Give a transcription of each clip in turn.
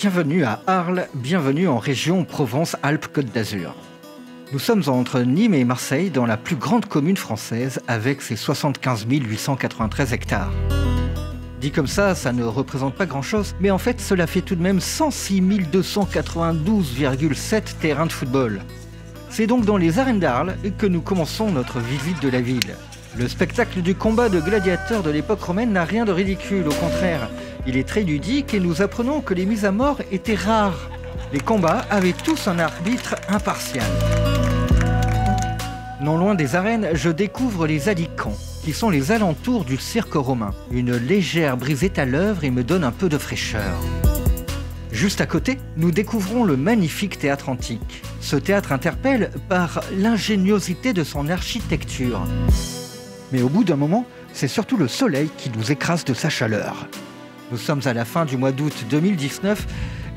Bienvenue à Arles, bienvenue en région Provence-Alpes-Côte d'Azur. Nous sommes entre Nîmes et Marseille, dans la plus grande commune française, avec ses 75 893 hectares. Dit comme ça ne représente pas grand-chose, mais en fait, cela fait tout de même 106 292,7 terrains de football. C'est donc dans les arènes d'Arles que nous commençons notre visite de la ville. Le spectacle du combat de gladiateurs de l'époque romaine n'a rien de ridicule, au contraire. Il est très ludique et nous apprenons que les mises à mort étaient rares. Les combats avaient tous un arbitre impartial. Non loin des arènes, je découvre les alicants, qui sont les alentours du cirque romain. Une légère brise est à l'œuvre et me donne un peu de fraîcheur. Juste à côté, nous découvrons le magnifique théâtre antique. Ce théâtre interpelle par l'ingéniosité de son architecture. Mais au bout d'un moment, c'est surtout le soleil qui nous écrase de sa chaleur. Nous sommes à la fin du mois d'août 2019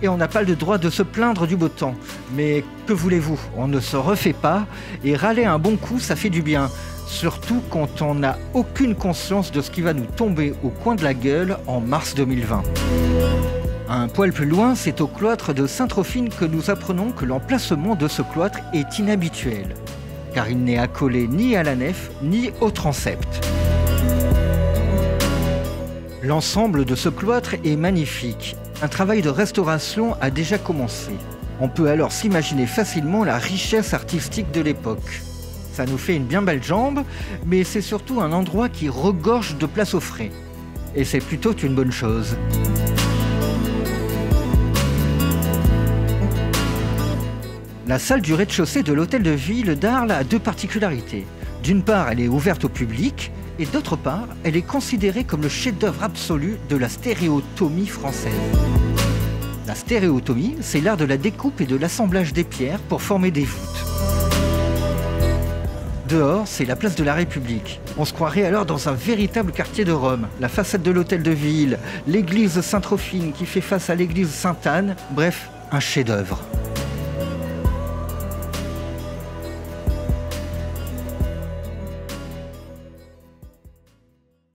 et on n'a pas le droit de se plaindre du beau temps. Mais que voulez-vous, on ne se refait pas et râler un bon coup, ça fait du bien. Surtout quand on n'a aucune conscience de ce qui va nous tomber au coin de la gueule en mars 2020. Un poil plus loin, c'est au cloître de Sainte-Trophine que nous apprenons que l'emplacement de ce cloître est inhabituel, car il n'est accolé ni à la nef ni au transept. L'ensemble de ce cloître est magnifique. Un travail de restauration a déjà commencé. On peut alors s'imaginer facilement la richesse artistique de l'époque. Ça nous fait une bien belle jambe, mais c'est surtout un endroit qui regorge de place au frais. Et c'est plutôt une bonne chose. La salle du rez-de-chaussée de l'hôtel de ville d'Arles a deux particularités. D'une part, elle est ouverte au public, et d'autre part, elle est considérée comme le chef-d'œuvre absolu de la stéréotomie française. La stéréotomie, c'est l'art de la découpe et de l'assemblage des pierres pour former des voûtes. Dehors, c'est la place de la République. On se croirait alors dans un véritable quartier de Rome. La façade de l'hôtel de ville, l'église Sainte-Trophine qui fait face à l'église Sainte-Anne, bref, un chef-d'œuvre.